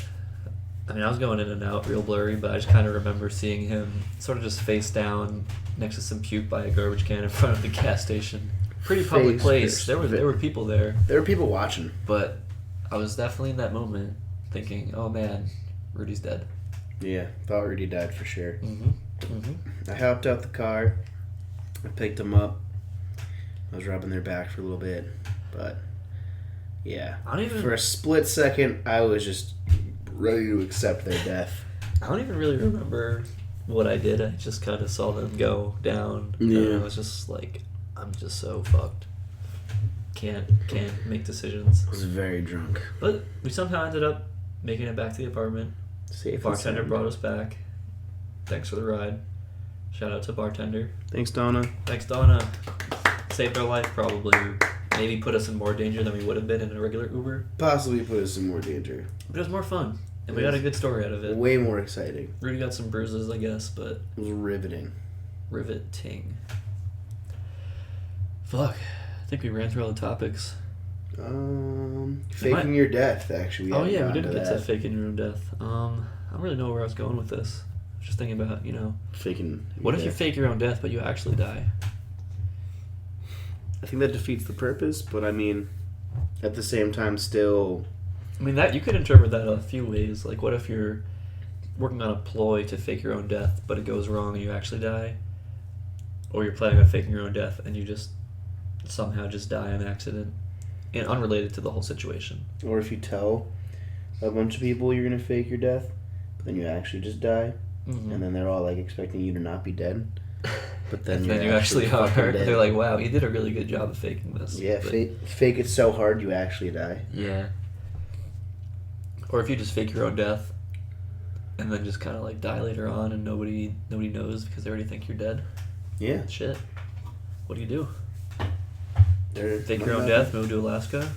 I was going in and out real blurry, but I just kind of remember seeing him sort of just face down next to some puke by a garbage can in front of the gas station. Pretty public Face place. first. There were people there, There were people watching. but I was definitely in that moment thinking, oh man, Rudy's dead. Yeah, thought Rudy died for sure. Mm-hmm. I hopped out the car. I picked him up. I was rubbing their back for a little bit, but yeah. I don't even. For a split second, I was just ready to accept their death. I don't even really remember what I did. I just kind of saw them go down. Yeah. And I was just like, I'm just so fucked. Can't make decisions. I was very drunk. But we somehow ended up making it back to the apartment. Safe. Bartender brought us back. Thanks for the ride. Shout out to bartender. Thanks, Donna. Thanks, Donna. Saved our life, probably. Or maybe put us in more danger than we would have been in a regular Uber. Possibly put us in more danger. But it was more fun. And we got a good story out of it. Way more exciting. Rudy got some bruises, I guess, but... It was riveting. Riveting. Fuck. I think we ran through all the topics. Faking your death, actually. Oh yeah, we didn't get to faking your own death. I don't really know where I was going with this. I was just thinking about, faking. What if you fake your own death but you actually die? I think that defeats the purpose, but I mean, at the same time, still. I mean, that you could interpret that a few ways. Like, what if you're working on a ploy to fake your own death, but it goes wrong and you actually die? Or you're planning on faking your own death and you just somehow just die in an accident, and unrelated to the whole situation. Or if you tell a bunch of people you're gonna fake your death, but then you actually just die, and then they're all like expecting you to not be dead, but then you actually are. They're like, "Wow, you did a really good job of faking this." Yeah, but, fake it so hard you actually die. Yeah. Or if you just fake your own death, and then just kind of like die later on, and nobody knows because they already think you're dead. Yeah. Shit. What do you do? Fake Fake your own death, move to Alaska?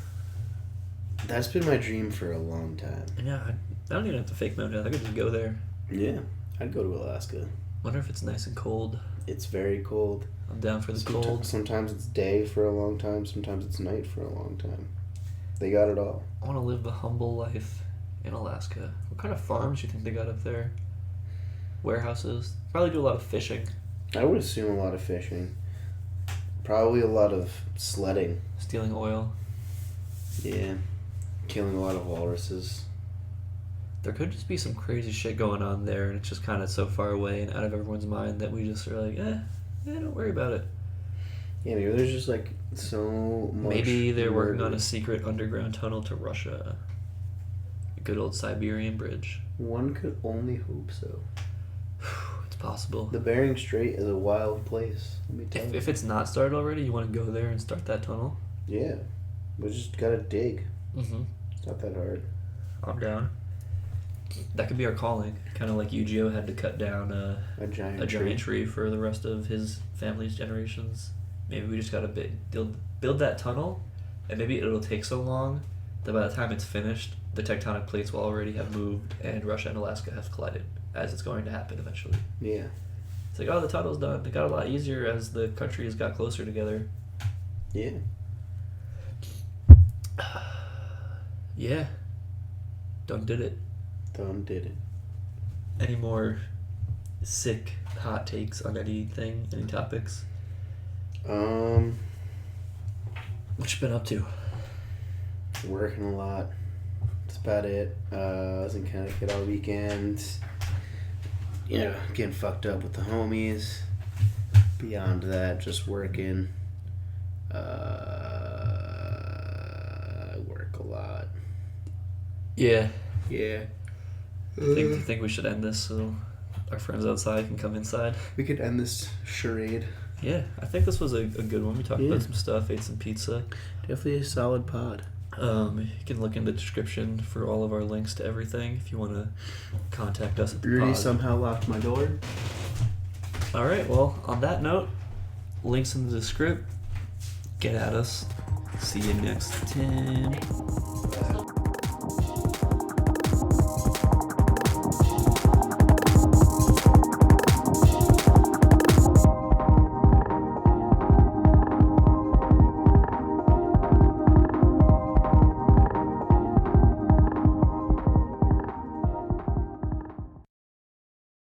That's been my dream for a long time. Yeah, I don't even have to fake my own death. I could just go there. Yeah, I'd go to Alaska. Wonder if it's nice and cold. It's very cold. I'm down for the cold. Sometimes it's day for a long time. Sometimes it's night for a long time. They got it all. I want to live the humble life in Alaska. What kind of farms do you think they got up there? Warehouses? Probably do a lot of fishing. I would assume a lot of fishing. Probably a lot of sledding. Stealing oil. Yeah. Killing a lot of walruses. There could just be some crazy shit going on there, and it's just kind of so far away and out of everyone's mind that we just are like, don't worry about it. Yeah, maybe there's just like so much. Maybe they're working on a secret underground tunnel to Russia. A good old Siberian bridge. One could only hope so. It's possible. The Bering Strait is a wild place. Let me tell you. If it's not started already, you want to go there and start that tunnel? Yeah. We just gotta dig. Mm-hmm. It's not that hard. I'm down. That could be our calling. Kind of like Yu-Gi-Oh had to cut down a giant tree for the rest of his family's generations. Maybe we just gotta build that tunnel, and maybe it'll take so long that by the time it's finished, the tectonic plates will already have moved and Russia and Alaska have collided, as it's going to happen eventually. Yeah. It's like, oh, the tunnel's done. It got a lot easier as the countries got closer together. Yeah. Yeah. Done did it. Done did it. Any more sick hot takes on anything? Any topics? What you been up to? Working a lot. That's about it. I was in Connecticut all weekend. Getting fucked up with the homies. Beyond that, just working. I work a lot. Yeah. Yeah. I think we should end this so our friends outside can come inside. We could end this charade. Yeah, I think this was a good one. We talked about some stuff, ate some pizza. Definitely a solid pod. You can look in the description for all of our links to everything if you want to contact us at the Rudy pod. somehow locked my door. All right, well, on that note, links in the script. Get at us. See you next time.